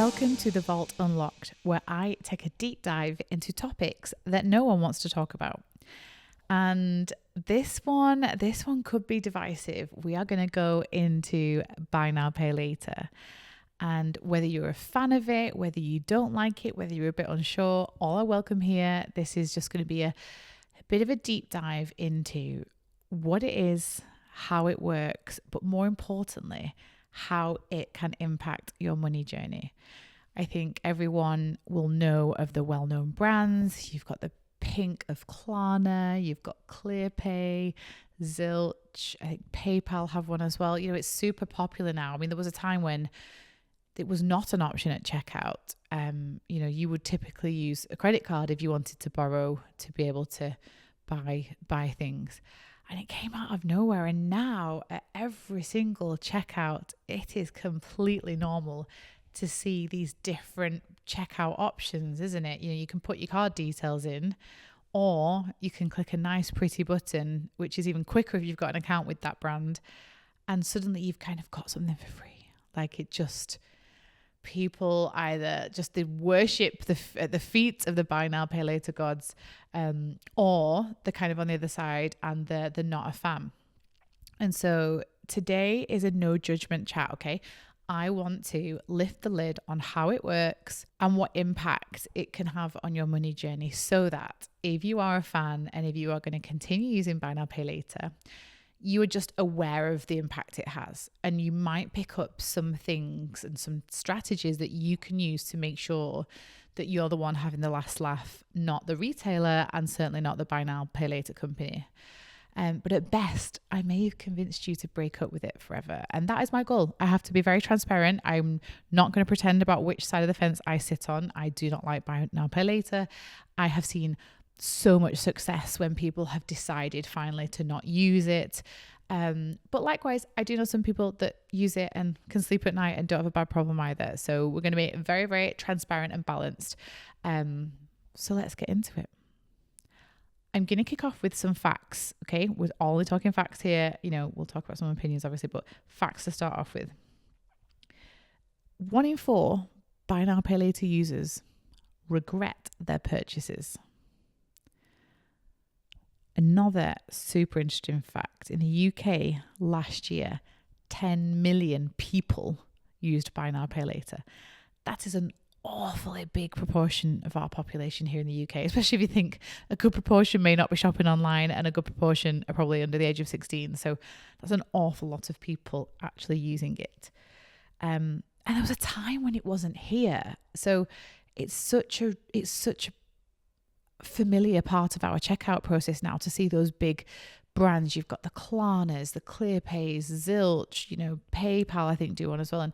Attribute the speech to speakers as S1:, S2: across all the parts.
S1: Welcome to The Vault Unlocked, where I take a deep dive into topics that no one wants to talk about. And this one could be divisive. We are going to go into buy now, pay later. And whether you're a fan of it, whether you don't like it, whether you're a bit unsure, all are welcome here. This is just going to be a bit of a deep dive into what it is, how it works, but more importantly, how it can impact your money journey. I think everyone will know of the well-known brands. You've got the pink of Klarna, you've got Clearpay, Zilch, I think PayPal have one as well. You know, it's super popular now. I mean, there was a time when it was not an option at checkout. You would typically use a credit card if you wanted to borrow to be able to buy things. And it came out of nowhere. And now at every single checkout, it is completely normal to see these different checkout options, isn't it? You can put your card details in, or you can click a nice pretty button, which is even quicker if you've got an account with that brand. And suddenly you've kind of got something for free. People either just they worship at the feet of the buy now, pay later gods, or they're kind of on the other side and they're not a fan. And so today is a no judgment chat, okay? I want to lift the lid on how it works and what impact it can have on your money journey, so that if you are a fan and if you are going to continue using buy now, pay later, you are just aware of the impact it has. And you might pick up some things and some strategies that you can use to make sure that you're the one having the last laugh, not the retailer, and certainly not the buy now, pay later company. But at best, I may have convinced you to break up with it forever. And that is my goal. I have to be very transparent. I'm not going to pretend about which side of the fence I sit on. I do not like buy now, pay later. I have seen so much success when people have decided finally to not use it. But likewise, I do know some people that use it and can sleep at night and don't have a bad problem either. So we're going to be very, very transparent and balanced. So let's get into it. I'm going to kick off with some facts, okay? We're only talking facts here. We'll talk about some opinions, obviously, but facts to start off with. 1 in 4 buy now, pay later users regret their purchases. Another super interesting fact, in the UK last year, 10 million people used buy now, pay later. That is an awfully big proportion of our population here in the UK, especially if you think a good proportion may not be shopping online and a good proportion are probably under the age of 16. So that's an awful lot of people actually using it. And there was a time when it wasn't here. So it's such a familiar part of our checkout process now to see those big brands. You've got the Klarnas, the Clearpays, Zilch, PayPal I think do one as well. And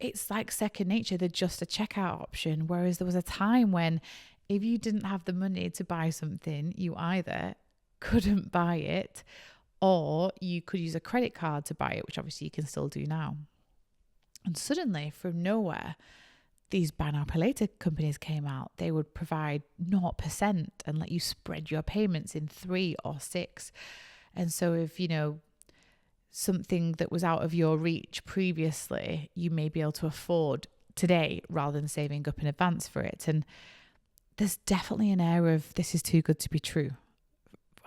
S1: it's like second nature. They're just a checkout option. Whereas there was a time when if you didn't have the money to buy something, you either couldn't buy it or you could use a credit card to buy it, which obviously you can still do now. And suddenly from nowhere, these buy now, pay later companies came out. They would provide 0% and let you spread your payments in 3 or 6. And so if, something that was out of your reach previously, you may be able to afford today rather than saving up in advance for it. And there's definitely an air of this is too good to be true.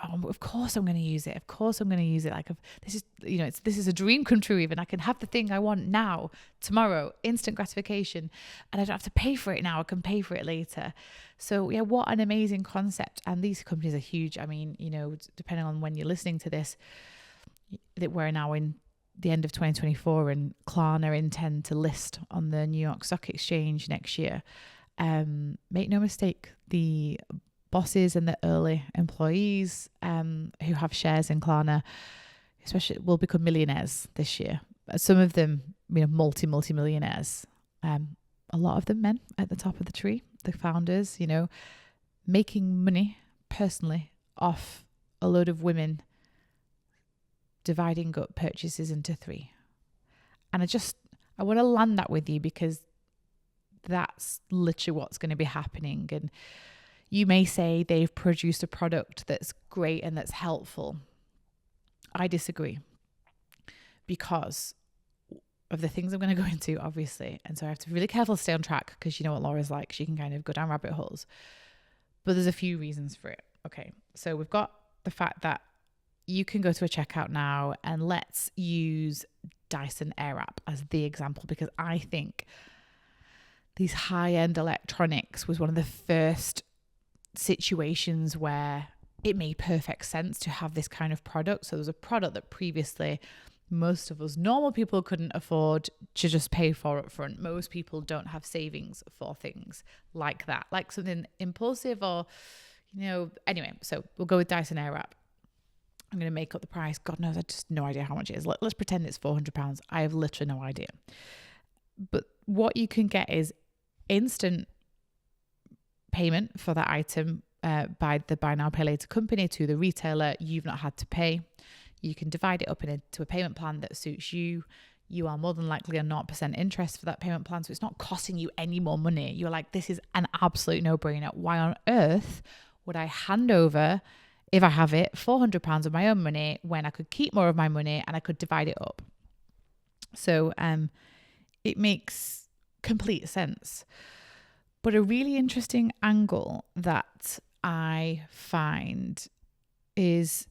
S1: Oh, of course I'm going to use it. Of course I'm going to use it. Like this is a dream come true. Even I can have the thing I want now, tomorrow, instant gratification, and I don't have to pay for it now. I can pay for it later. So yeah, what an amazing concept. And these companies are huge. I mean, depending on when you're listening to this, that we're now in the end of 2024, and Klarna intend to list on the New York Stock Exchange next year. Make no mistake, the bosses and the early employees who have shares in Klarna, especially, will become millionaires this year. Some of them, multi-millionaires. A lot of them men at the top of the tree, the founders, making money personally off a load of women dividing up purchases into 3. And I want to land that with you because that's literally what's going to be happening. And you may say they've produced a product that's great and that's helpful. I disagree, because of the things I'm going to go into, obviously. And so I have to be really careful to stay on track, because you know what Laura's like. She can kind of go down rabbit holes. But there's a few reasons for it. Okay, so we've got the fact that you can go to a checkout now, and let's use Dyson Airwrap as the example, because I think these high-end electronics was one of the first situations where it made perfect sense to have this kind of product. So there was a product that previously most of us normal people couldn't afford to just pay for up front. Most people don't have savings for things like that, like something impulsive or, anyway. So we'll go with Dyson Airwrap. I'm going to make up the price. God knows, I just no idea how much it is. Let's pretend it's £400. I have literally no idea. But what you can get is instant payment for that item by the buy now, pay later company to the retailer. You've not had to pay. You can divide it up into a payment plan that suits you. You are more than likely on 0% interest for that payment plan. So it's not costing you any more money. You're like, this is an absolute no-brainer. Why on earth would I hand over, if I have it, £400 of my own money when I could keep more of my money and I could divide it up? So it makes complete sense. But a really interesting angle that I find is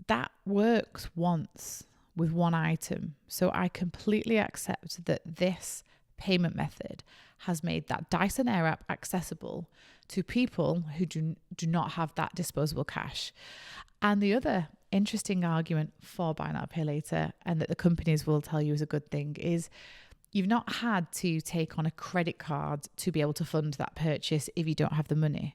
S1: that works once with one item. So I completely accept that this payment method has made that Dyson Airwrap accessible to people who do not have that disposable cash. And the other interesting argument for buy now, pay later, and that the companies will tell you is a good thing, is you've not had to take on a credit card to be able to fund that purchase if you don't have the money.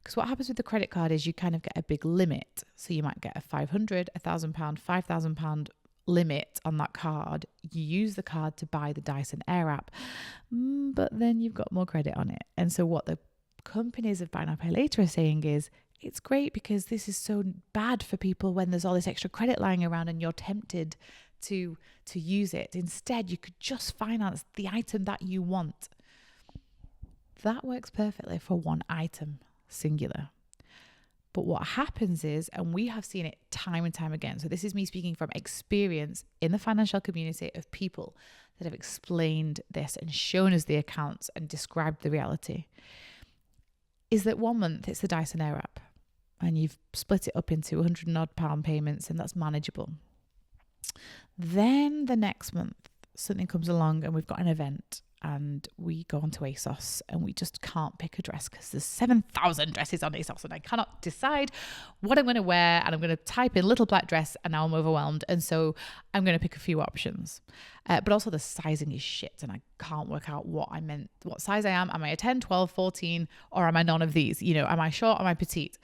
S1: Because what happens with the credit card is you kind of get a big limit. So you might get a £500, £1,000, £5,000 limit on that card. You use the card to buy the Dyson Airwrap, but then you've got more credit on it. And so what the companies of buy now, pay later are saying is, it's great because this is so bad for people when there's all this extra credit lying around and you're tempted to use it. Instead, you could just finance the item that you want. That works perfectly for one item, singular. But what happens is, and we have seen it time and time again, so this is me speaking from experience in the financial community of people that have explained this and shown us the accounts and described the reality, is that 1 month it's the Dyson Airwrap and you've split it up into £100 and odd payments, and that's manageable. Then the next month something comes along and we've got an event and we go onto ASOS and we just can't pick a dress because there's 7,000 dresses on ASOS and I cannot decide what I'm going to wear, and I'm going to type in little black dress and now I'm overwhelmed, and so I'm going to pick a few options. But also the sizing is shit and I can't work out what size I am. Am I a 10, 12, 14, or am I none of these? Am I short, am I petite?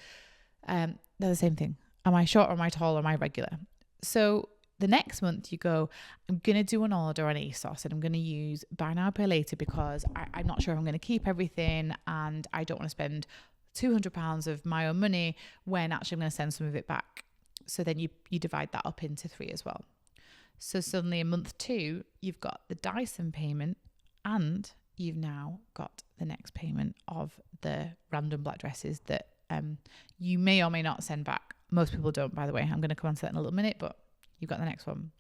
S1: They're the same thing. Am I short or am I tall or am I regular? So the next month you go, I'm going to do an order on ASOS and I'm going to use buy now, pay later because I'm not sure if I'm going to keep everything and I don't want to spend £200 of my own money when actually I'm going to send some of it back. So then you divide that up into 3 as well. So suddenly in month 2, you've got the Dyson payment and you've now got the next payment of the random black dresses that you may or may not send back. Most people don't, by the way. I'm going to come on to that in a little minute, but you've got the next one.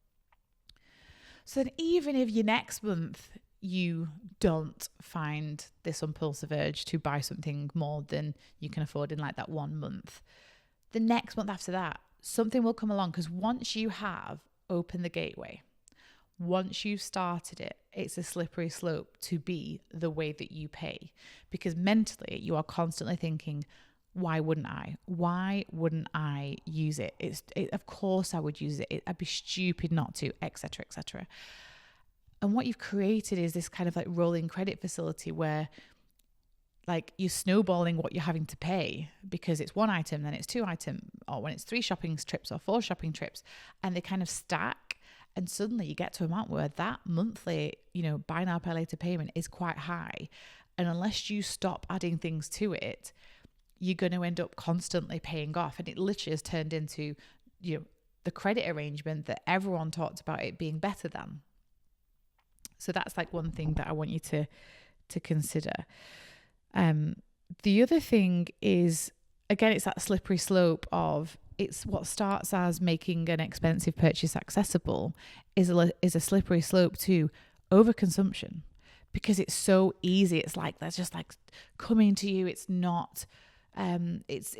S1: So then even if your next month you don't find this impulsive urge to buy something more than you can afford in like that 1 month, the next month after that, something will come along, because once you have opened the gateway, once you've started it, it's a slippery slope to be the way that you pay, because mentally you are constantly thinking, why wouldn't I? Why wouldn't I use it? Of course I would use it. I'd be stupid not to, etc., etc. And what you've created is this kind of like rolling credit facility where like you're snowballing what you're having to pay, because it's 1 item, then it's 2 items, or when it's 3 shopping trips or 4 shopping trips, and they kind of stack. And suddenly you get to an amount where that monthly, buy now, pay later payment is quite high. And unless you stop adding things to it, you're going to end up constantly paying off. And it literally has turned into, the credit arrangement that everyone talked about it being better than. So that's like one thing that I want you to consider. The other thing is, again, it's that slippery slope of it's what starts as making an expensive purchase accessible is a slippery slope to overconsumption, because it's so easy. It's like that's just like coming to you. It's not. It's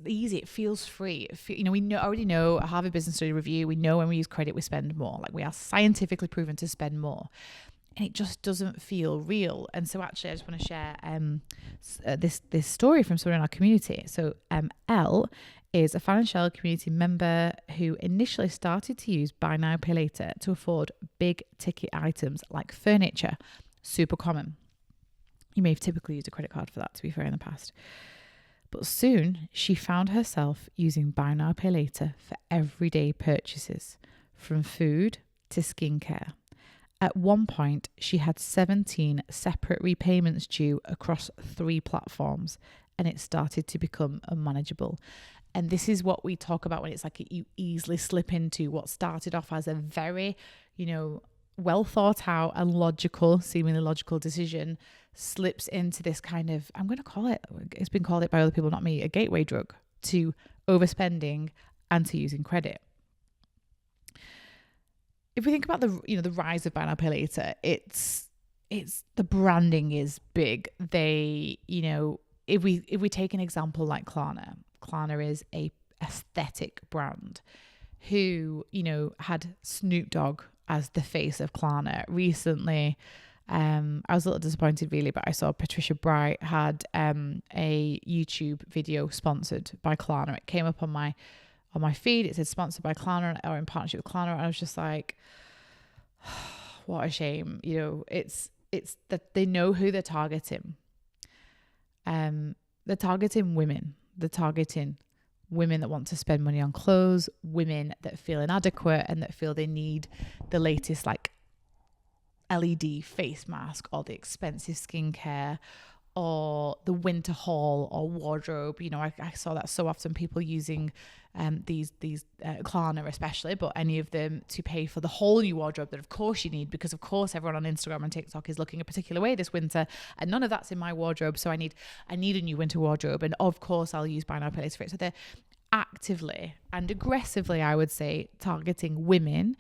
S1: easy. It feels free. We already know a Harvard Business Study review. We know when we use credit, we spend more. Like, we are scientifically proven to spend more, and it just doesn't feel real. And so actually, I just want to share this story from someone in our community. So Elle is a financial community member who initially started to use buy now, pay later to afford big ticket items like furniture. Super common. You may have typically used a credit card for that, to be fair, in the past. But soon she found herself using buy now, pay later for everyday purchases, from food to skincare. At one point, she had 17 separate repayments due across 3 platforms, and it started to become unmanageable. And this is what we talk about when it's like you easily slip into what started off as a very, well thought out and seemingly logical decision, slips into this kind of, I'm going to call it, it's been called it by other people, not me, a gateway drug to overspending and to using credit. If we think about the rise of buy now, pay later, it's the branding is big. They, if we take an example like Klarna is a aesthetic brand who, had Snoop Dogg as the face of Klarna. Recently, I was a little disappointed really, but I saw Patricia Bright had a YouTube video sponsored by Klarna. It came up on my feed. It said sponsored by Klarna or in partnership with Klarna. And I was just like, what a shame. It's that they know who they're targeting. They're targeting women. They're targeting women that want to spend money on clothes, women that feel inadequate and that feel they need the latest like LED face mask or the expensive skincare or the winter haul or wardrobe. I saw that so often, people using these Klarna especially, but any of them to pay for the whole new wardrobe that of course you need, because of course everyone on Instagram and TikTok is looking a particular way this winter and none of that's in my wardrobe, so I need a new winter wardrobe, and of course I'll use buy now, pay later for it. So they're actively and aggressively, I would say, targeting women.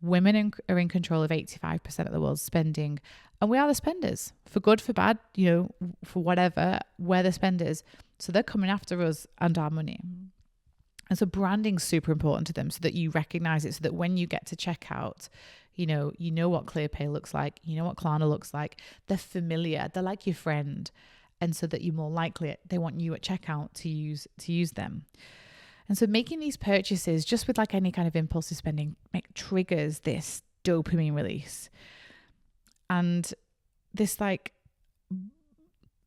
S1: Women are in control of 85% of the world's spending, and we are the spenders, for good, for bad, for whatever, we're the spenders. So they're coming after us and our money. And so branding's super important to them, so that you recognize it, so that when you get to checkout, you know what Clearpay looks like, you know what Klarna looks like. They're familiar, they're like your friend. And so that you're more likely, they want you at checkout to use them. And so making these purchases, just with like any kind of impulsive spending, triggers this dopamine release. And this like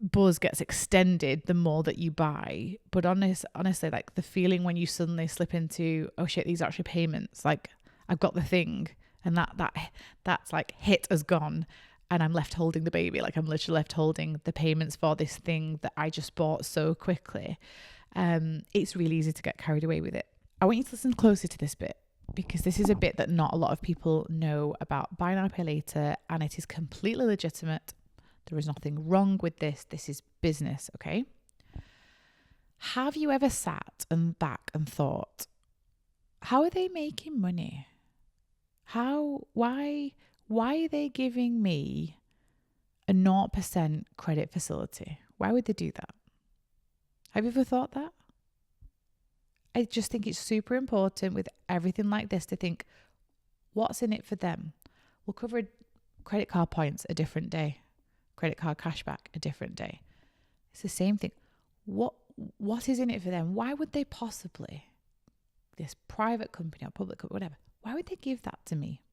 S1: buzz gets extended the more that you buy. But honestly, like the feeling when you suddenly slip into, oh shit, these are actually payments. Like I've got the thing, and that's like hit has gone, and I'm left holding the baby. Like I'm literally left holding the payments for this thing that I just bought so quickly. It's really easy to get carried away with it. I want you to listen closer to this bit, because this is a bit that not a lot of people know about buy now, pay later, and it is completely legitimate. There is nothing wrong with this. This is business, okay? Have you ever sat back and thought, how are they making money? Why are they giving me a 0% credit facility? Why would they do that? Have you ever thought that? I just think it's super important with everything like this to think, what's in it for them? We'll cover credit card points a different day, credit card cashback a different day. It's the same thing. What is in it for them? Why would they possibly, this private company or public company, whatever, why would they give that to me?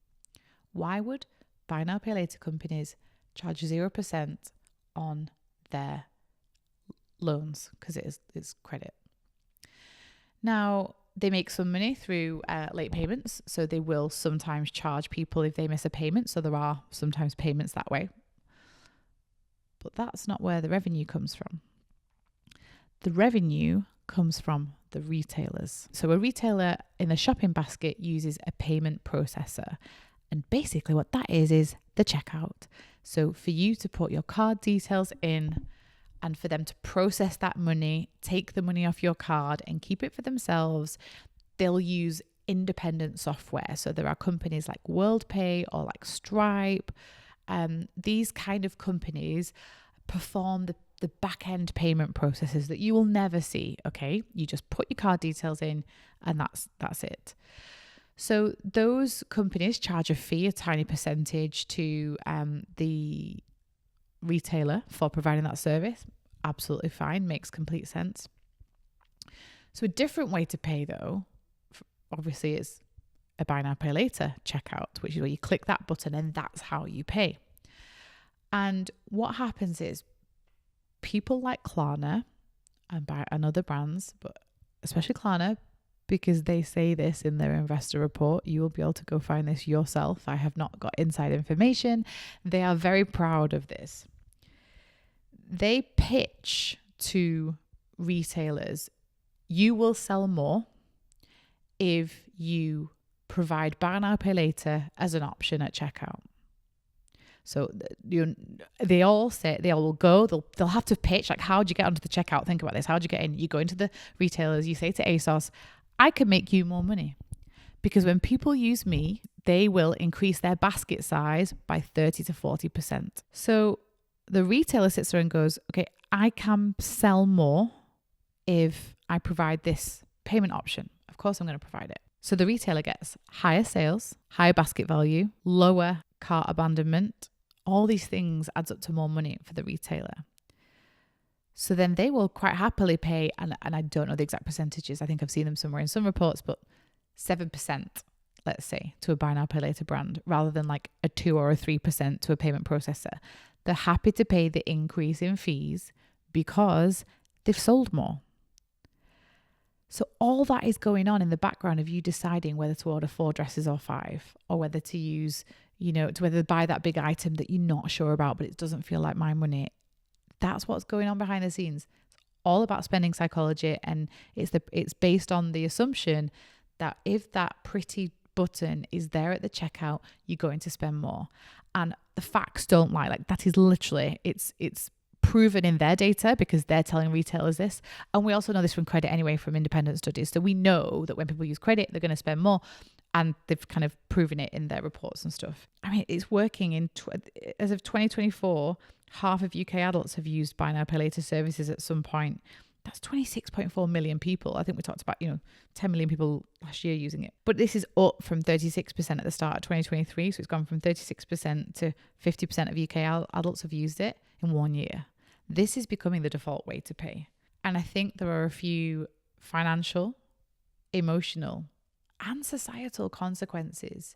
S1: Why would buy now, pay later companies charge 0% on their loans? Because it's credit. Now, they make some money through late payments, so they will sometimes charge people if they miss a payment. So there are sometimes payments that way. But that's not where the revenue comes from. The revenue comes from the retailers. So a retailer in the shopping basket uses a payment processor. And basically what that is the checkout. So for you to put your card details in and for them to process that money, take the money off your card and keep it for themselves, they'll use independent software. So there are companies like WorldPay or like Stripe. These kind of companies perform the back-end payment processes that you will never see, okay? You just put your card details in and that's it. So those companies charge a fee, a tiny percentage to the retailer for providing that service. Absolutely fine, makes complete sense. So a different way to pay though, obviously, is a buy now, pay later checkout, which is where you click that button and that's how you pay. And what happens is people like Klarna and other brands, but especially Klarna, because they say this in their investor report, you will be able to go find this yourself. I have not got inside information. They are very proud of this. They pitch to retailers, you will sell more if you provide buy now, pay later as an option at checkout. So they all will go, they'll have to pitch, like, how do you get onto the checkout? Think about this. How do you get in? You go into the retailers, you say to ASOS, I can make you more money. Because when people use me, they will increase their basket size by 30 to 40%. So the retailer sits there and goes, okay, I can sell more if I provide this payment option. Of course, I'm going to provide it. So the retailer gets higher sales, higher basket value, lower cart abandonment. All these things adds up to more money for the retailer. So then they will quite happily pay, and I don't know the exact percentages. I think I've seen them somewhere in some reports, but 7%, let's say, to a buy now, pay later brand, rather than like a 2 or a 3% to a payment processor. They're happy to pay the increase in fees because they've sold more. So all that is going on in the background of you deciding whether to order 4 dresses or 5, or whether to use, to whether to buy that big item that you're not sure about, but it doesn't feel like my money. That's what's going on behind the scenes. It's all about spending psychology, and it's based on the assumption that if that pretty button is there at the checkout, you're going to spend more. And the facts don't lie. Like, that is literally, it's proven in their data because they're telling retailers this. And we also know this from credit anyway, from independent studies. So we know that when people use credit, they're going to spend more, and they've kind of proven it in their reports and stuff. I mean, it's working as of 2024, half of UK adults have used buy now, pay later services at some point. That's 26.4 million people. I think we talked about, 10 million people last year using it. But this is up from 36% at the start of 2023. So it's gone from 36% to 50% of UK adults have used it in 1 year. This is becoming the default way to pay. And I think there are a few financial, emotional, and societal consequences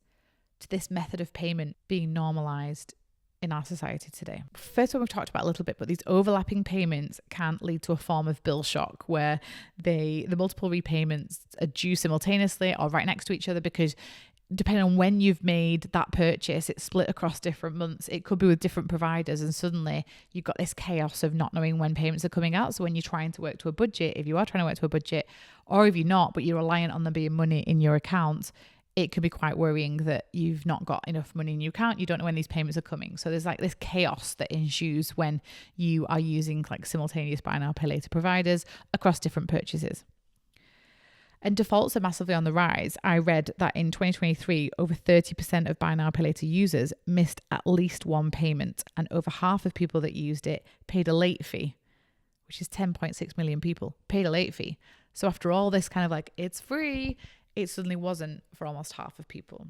S1: to this method of payment being normalized in our society today. First one we've talked about a little bit, but these overlapping payments can lead to a form of bill shock where the multiple repayments are due simultaneously or right next to each other, because depending on when you've made that purchase, it's split across different months. It could be with different providers, and suddenly you've got this chaos of not knowing when payments are coming out. So when you're trying to work to a budget, if you are trying to work to a budget, or if you're not, but you're reliant on there being money in your account, it can be quite worrying that you've not got enough money in your account. You don't know when these payments are coming. So there's like this chaos that ensues when you are using like simultaneous buy now, pay later providers across different purchases. And defaults are massively on the rise. I read that in 2023, over 30% of buy now, pay later users missed at least one payment, and over half of people that used it paid a late fee, which is 10.6 million people paid a late fee. So after all this kind of like, it's free, it suddenly wasn't for almost half of people.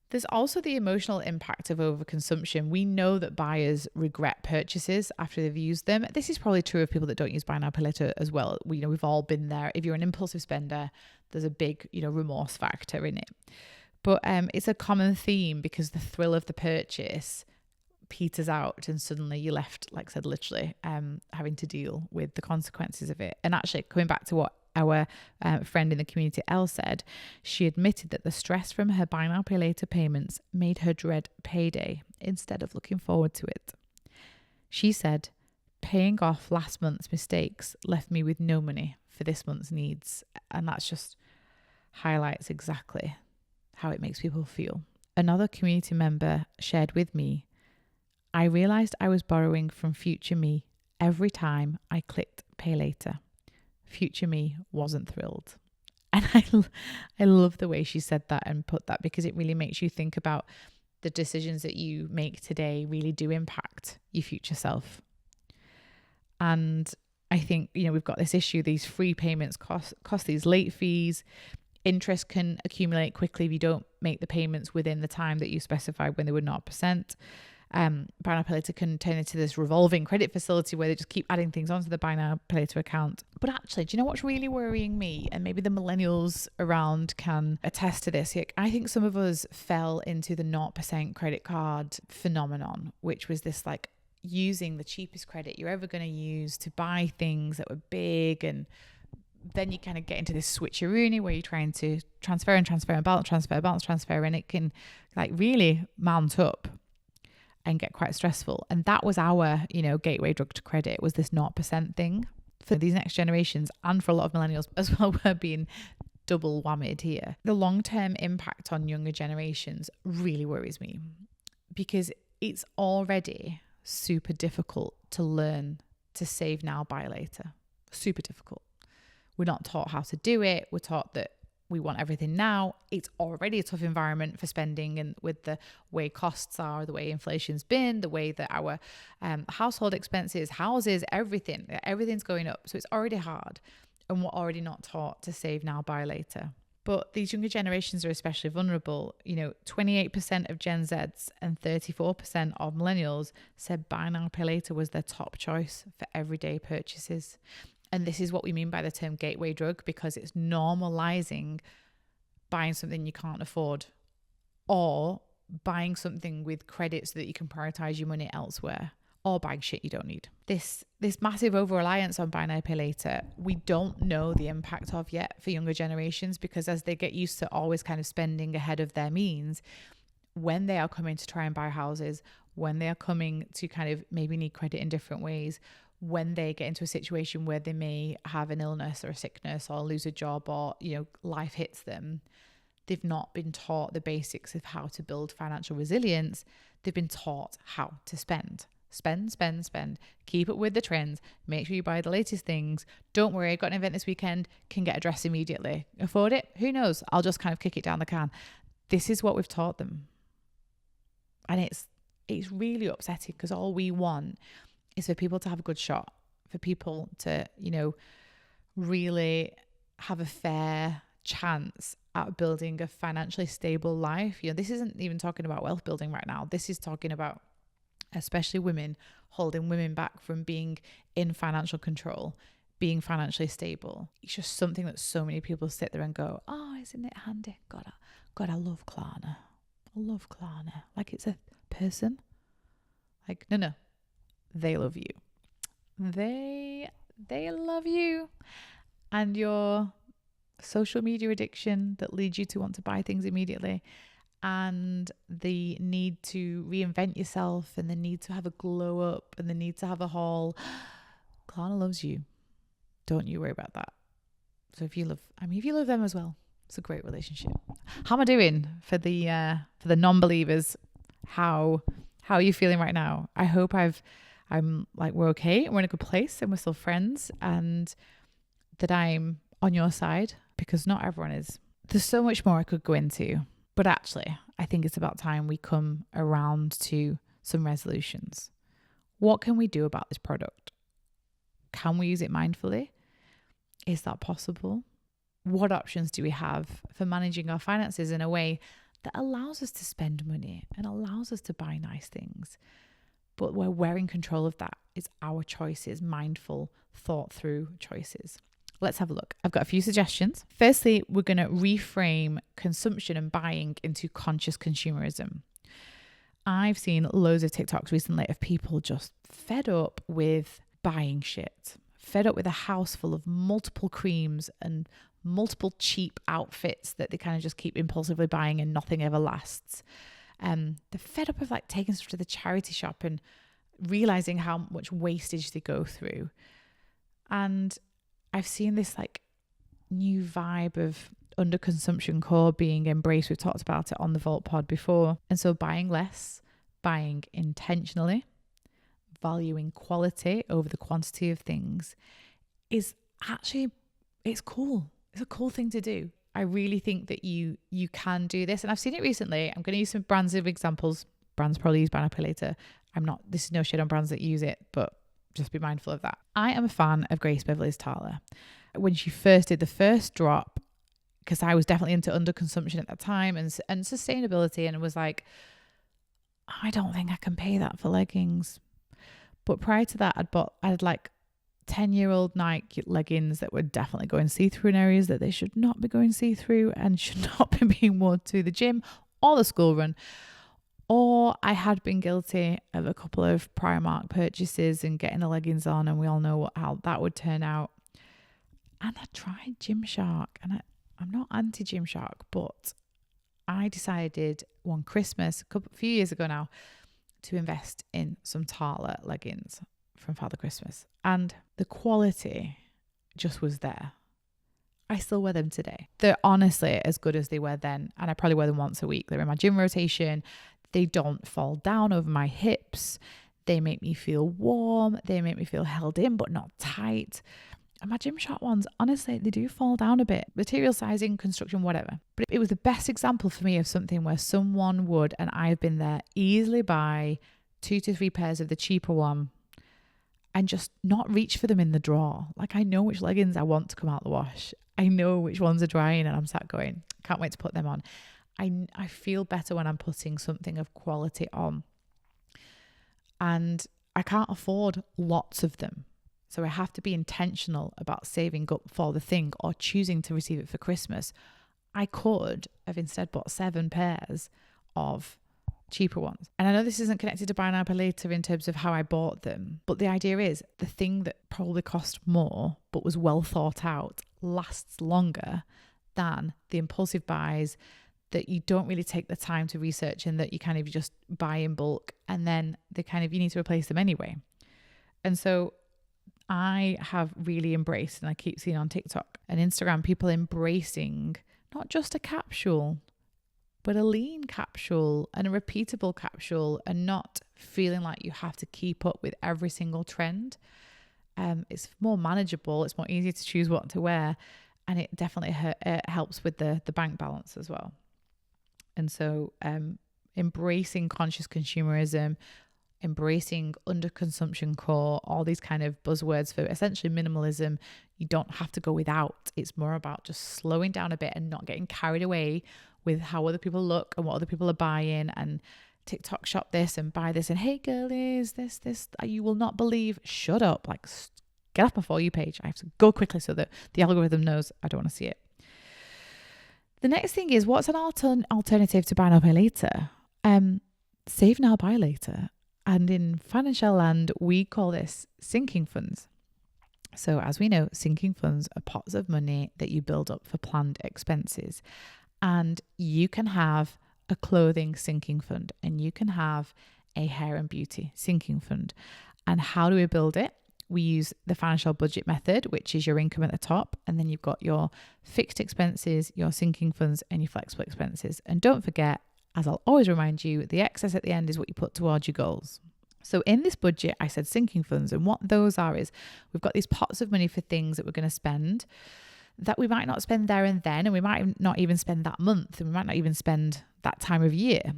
S1: There's also the emotional impact of overconsumption. We know that buyers regret purchases after they've used them. This is probably true of people that don't use buy now, pay later as well. We've all been there. If you're an impulsive spender, there's a big, remorse factor in it. But it's a common theme because the thrill of the purchase peters out, and suddenly you're left, like I said, literally having to deal with the consequences of it. And actually, coming back to what our friend in the community, Elle, said, she admitted that the stress from her buy now, pay later payments made her dread payday instead of looking forward to it. She said, paying off last month's mistakes left me with no money for this month's needs. And that's just highlights exactly how it makes people feel. Another community member shared with me, I realized I was borrowing from future me every time I clicked pay later. Future me wasn't thrilled. And I love the way she said that and put that, because it really makes you think about the decisions that you make today really do impact your future self. And I think, we've got this issue, these free payments cost these late fees. Interest can accumulate quickly if you don't make the payments within the time that you specified when they were 0%. Buy now pay later can turn into this revolving credit facility where they just keep adding things onto the buy now pay later account. But actually, do you know what's really worrying me? And maybe the millennials around can attest to this. I think some of us fell into the 0% credit card phenomenon, which was this like using the cheapest credit you're ever going to use to buy things that were big, and then you kind of get into this switcheroony where you're trying to transfer and balance transfer, and it can like really mount up and get quite stressful. And that was our, gateway drug to credit, was this 0% thing. For these next generations, and for a lot of millennials as well, we're being double whammied here. The long-term impact on younger generations really worries me, because it's already super difficult to learn to save now, buy later. Super difficult. We're not taught how to do it. We're taught that we want everything now. It's already a tough environment for spending, and with the way costs are, the way inflation's been, the way that our household expenses, houses, everything's going up. So it's already hard, and we're already not taught to save now, buy later. But these younger generations are especially vulnerable. 28% of Gen Zs and 34% of millennials said buy now, pay later was their top choice for everyday purchases. And this is what we mean by the term gateway drug, because it's normalizing buying something you can't afford, or buying something with credit so that you can prioritize your money elsewhere, or buying shit you don't need. This massive over-reliance on buy now, pay later, we don't know the impact of yet for younger generations, because as they get used to always kind of spending ahead of their means, when they are coming to try and buy houses, when they are coming to kind of maybe need credit in different ways, when they get into a situation where they may have an illness or a sickness or lose a job, or, life hits them, they've not been taught the basics of how to build financial resilience. They've been taught how to spend. Spend. Keep up with the trends. Make sure you buy the latest things. Don't worry, I've got an event this weekend, can get a dress immediately. Afford it? Who knows? I'll just kind of kick it down the can. This is what we've taught them. And it's really upsetting, because all we want is for people to have a good shot, for people to, really have a fair chance at building a financially stable life. This isn't even talking about wealth building right now. This is talking about especially women, holding women back from being in financial control, being financially stable. It's just something that so many people sit there and go, oh, isn't it handy? God, I love Klarna. I love Klarna. Like it's a person. Like, no. They love you. They love you. And your social media addiction that leads you to want to buy things immediately, and the need to reinvent yourself, and the need to have a glow up, and the need to have a haul. Klarna loves you. Don't you worry about that. So if you love them as well, it's a great relationship. How am I doing for the non-believers? How are you feeling right now? I hope I'm like, we're okay, we're in a good place, and we're still friends, and that I'm on your side, because not everyone is. There's so much more I could go into, but actually, I think it's about time we come around to some resolutions. What can we do about this product? Can we use it mindfully? Is that possible? What options do we have for managing our finances in a way that allows us to spend money and allows us to buy nice things? But we're in control of that. It's our choices, mindful, thought through choices. Let's have a look. I've got a few suggestions. Firstly, we're going to reframe consumption and buying into conscious consumerism. I've seen loads of TikToks recently of people just fed up with buying shit, fed up with a house full of multiple creams and multiple cheap outfits that they kind of just keep impulsively buying, and nothing ever lasts. They're fed up of like taking stuff to the charity shop and realizing how much wastage they go through. And I've seen this like new vibe of underconsumption core being embraced. We've talked about it on the Vault Pod before. And so buying less, buying intentionally, valuing quality over the quantity of things is actually, it's cool. It's a cool thing to do. I really think that you can do this. And I've seen it recently. I'm going to use some brands of examples. Brands probably use buy now, pay later. This is no shade on brands that use it, but just be mindful of that. I am a fan of Grace Beverley's Tala. When she first did the first drop, because I was definitely into underconsumption at that time and sustainability, and was like, I don't think I can pay that for leggings. But prior to that, I had like 10-year-old Nike leggings that were definitely going see-through in areas that they should not be going see-through and should not be being worn to the gym or the school run. Or I had been guilty of a couple of Primark purchases and getting the leggings on, and we all know how that would turn out. And I tried Gymshark, and I'm not anti-Gymshark, but I decided one Christmas, a few years ago now, to invest in some Tala leggings from Father Christmas. And the quality just was there. I still wear them today. They're honestly as good as they were then, and I probably wear them once a week. They're in my gym rotation. They don't fall down over my hips. They make me feel warm. They make me feel held in but not tight. And my Gymshark ones, honestly, they do fall down a bit. Material sizing, construction, whatever. But it was the best example for me of something where someone would, and I've been there, easily buy 2 to 3 pairs of the cheaper one and just not reach for them in the drawer. Like, I know which leggings I want to come out the wash. I know which ones are drying, and I'm sat going, can't wait to put them on. I feel better when I'm putting something of quality on. And I can't afford lots of them. So I have to be intentional about saving up for the thing or choosing to receive it for Christmas. I could have instead bought 7 pairs of cheaper ones. And I know this isn't connected to buy now, pay later in terms of how I bought them, but the idea is the thing that probably cost more but was well thought out lasts longer than the impulsive buys that you don't really take the time to research and that you kind of just buy in bulk, and then you need to replace them anyway. And so I have really embraced, and I keep seeing on TikTok and Instagram, people embracing not just a capsule, but a lean capsule and a repeatable capsule, and not feeling like you have to keep up with every single trend. It's more manageable. It's more easy to choose what to wear. And it definitely helps with the bank balance as well. And so embracing conscious consumerism, embracing underconsumption core, all these kind of buzzwords for essentially minimalism. You don't have to go without. It's more about just slowing down a bit and not getting carried away with how other people look and what other people are buying, and TikTok shop this and buy this, and hey girlies, this, you will not believe. Shut up. Like, get off my For You page. I have to go quickly so that the algorithm knows I don't want to see it. The next thing is, what's an alternative to buy now, pay later? Save now, buy later. And in financial land, we call this sinking funds. So as we know, sinking funds are pots of money that you build up for planned expenses. And you can have a clothing sinking fund, and you can have a hair and beauty sinking fund. And how do we build it? We use the financial budget method, which is your income at the top, and then you've got your fixed expenses, your sinking funds, and your flexible expenses. And don't forget, as I'll always remind you, the excess at the end is what you put towards your goals. So in this budget, I said sinking funds, and what those are is we've got these pots of money for things that we're going to spend that we might not spend there and then, and we might not even spend that month, and we might not even spend that time of year.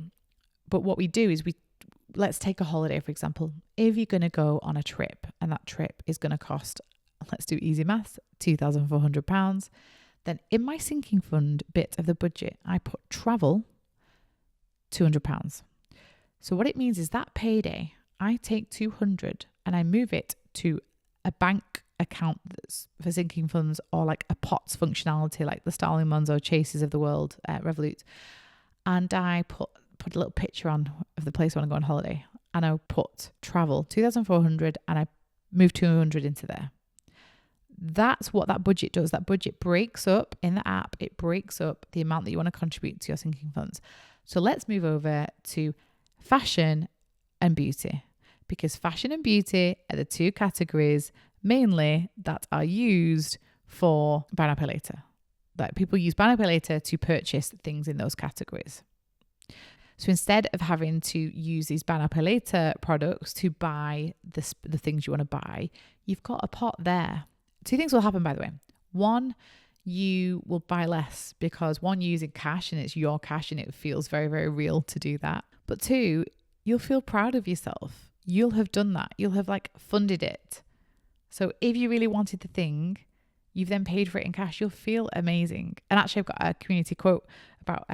S1: But what we do is let's take a holiday, for example. If you're going to go on a trip, and that trip is going to cost, let's do easy maths, £2,400, then in my sinking fund bit of the budget, I put travel, £200. So what it means is that payday, I take 200 and I move it to a bank account that's for sinking funds, or like a POTS functionality, like the Starling Monzo Chases of the world, Revolut. And I put a little picture on of the place I want to go on holiday, and I put travel 2,400 and I move 200 into there. That's what that budget does. That budget breaks up in the app. It breaks up the amount that you want to contribute to your sinking funds. So let's move over to fashion and beauty, because fashion and beauty are the two categories mainly that are used for buy now, pay later. Like, people use buy now, pay later to purchase things in those categories. So instead of having to use these buy now pay later products to buy the things you want to buy, you've got a pot there. Two things will happen, by the way. One, you will buy less because one, you're using cash and it's your cash and it feels very, very real to do that. But two, you'll feel proud of yourself. You'll have done that. You'll have like funded it. So if you really wanted the thing, you've then paid for it in cash, you'll feel amazing. And actually, I've got a community quote about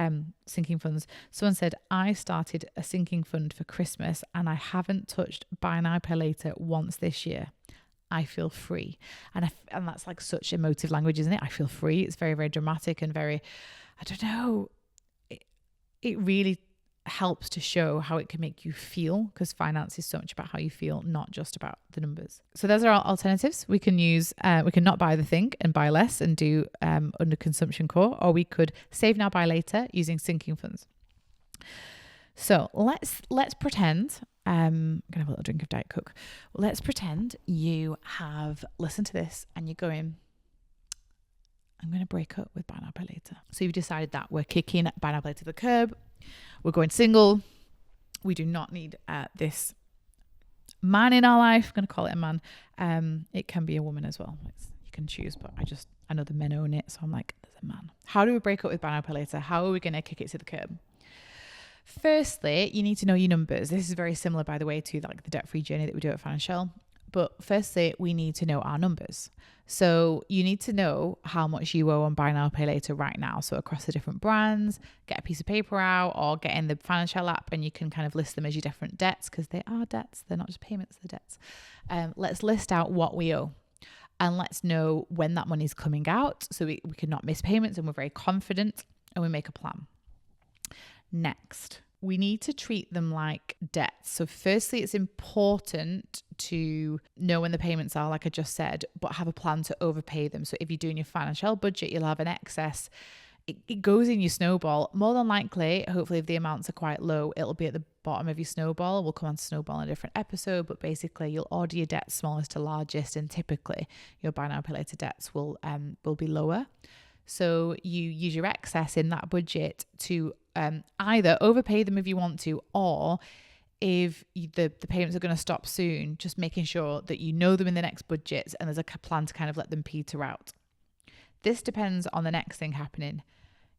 S1: sinking funds. Someone said, I started a sinking fund for Christmas and I haven't touched buy now pay later once this year. I feel free. And that's like such emotive language, isn't it? I feel free. It's very, very dramatic and very, I don't know. It really helps to show how it can make you feel, because finance is so much about how you feel, not just about the numbers. So those are our alternatives. We can use, we can not buy the thing and buy less and do under consumption core, or we could save now, buy later using sinking funds. So let's pretend, I'm gonna have a little drink of Diet Coke. Let's pretend you have listened to this and you're going, I'm going to break up with buy now, pay later. So you've decided that we're kicking buy now, pay later to the curb. We're going single. We do not need this man in our life. I'm going to call it a man. It can be a woman as well. You can choose, but I know the men own it. So I'm like, there's a man. How do we break up with buy now, pay later? How are we going to kick it to the curb? Firstly, you need to know your numbers. This is very similar, by the way, to like the debt-free journey that we do at Financial. But firstly, we need to know our numbers. So you need to know how much you owe on buy now, pay later right now. So across the different brands, get a piece of paper out or get in the Financial app and you can kind of list them as your different debts, because they are debts. They're not just payments, they're debts. Let's list out what we owe and let's know when that money is coming out so we cannot miss payments and we're very confident and we make a plan. Next, we need to treat them like debts. So firstly, it's important to know when the payments are, like I just said, but have a plan to overpay them. So if you're doing your financial budget, you'll have an excess. It goes in your snowball. More than likely, hopefully if the amounts are quite low, it'll be at the bottom of your snowball. We'll come on to snowball in a different episode, but basically you'll order your debts smallest to largest, and typically your buy now, pay later debts will be lower. So you use your excess in that budget to either overpay them if you want to, or if the payments are going to stop soon, just making sure that you know them in the next budgets and there's a plan to kind of let them peter out. This depends on the next thing happening.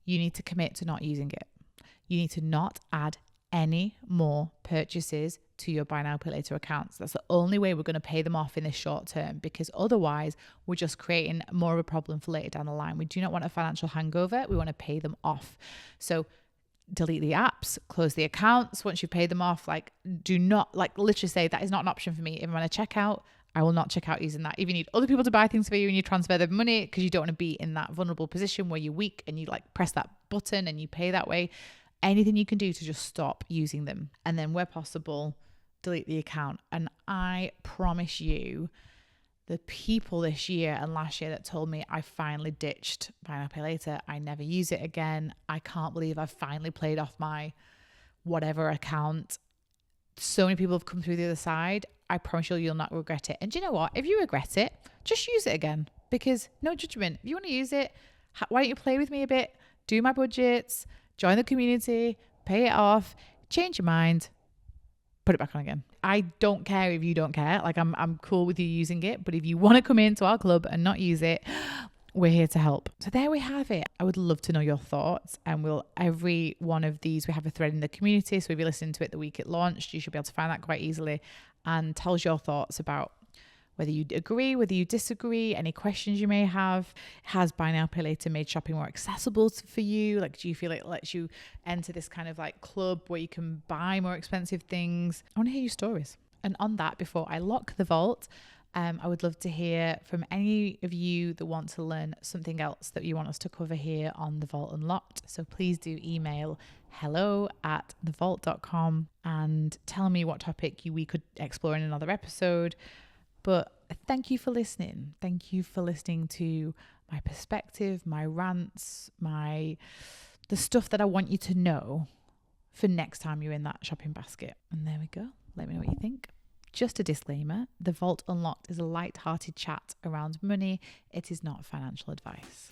S1: You need to commit to not using it. You need to not add any more purchases to your buy now, pay later accounts. That's the only way we're going to pay them off in the short term, because otherwise we're just creating more of a problem for later down the line. We do not want a financial hangover. We want to pay them off. So delete the apps, close the accounts once you've paid them off. Like, do not, like, literally say that is not an option for me. If I'm going to check out, I will not check out using that. If you need other people to buy things for you and you transfer their money because you don't want to be in that vulnerable position where you're weak and you like press that button and you pay that way, anything you can do to just stop using them. And then where possible, delete the account. And I promise you, the people this year and last year that told me I finally ditched buy now, pay later, I never use it again, I can't believe I've finally played off my whatever account. So many people have come through the other side. I promise you'll not regret it. And do you know what? If you regret it, just use it again, because no judgment. If you want to use it, why don't you play with me a bit, do my budgets, join the community, pay it off, change your mind, put it back on again. I don't care if you don't care. Like I'm cool with you using it, but if you want to come into our club and not use it, we're here to help. So there we have it. I would love to know your thoughts, and every one of these, we have a thread in the community. So if you listen to it the week it launched, you should be able to find that quite easily, and tell us your thoughts about whether you agree, whether you disagree, any questions you may have. Has buy now, pay later made shopping more accessible for you? Like, do you feel it lets you enter this kind of like club where you can buy more expensive things? I want to hear your stories. And on that, before I lock the vault, I would love to hear from any of you that want to learn something else that you want us to cover here on The Vault Unlocked. So please do email hello@thevault.com and tell me what topic we could explore in another episode. But thank you for listening. Thank you for listening to my perspective, my rants, the stuff that I want you to know for next time you're in that shopping basket. And there we go. Let me know what you think. Just a disclaimer, The Vault Unlocked is a light-hearted chat around money. It is not financial advice.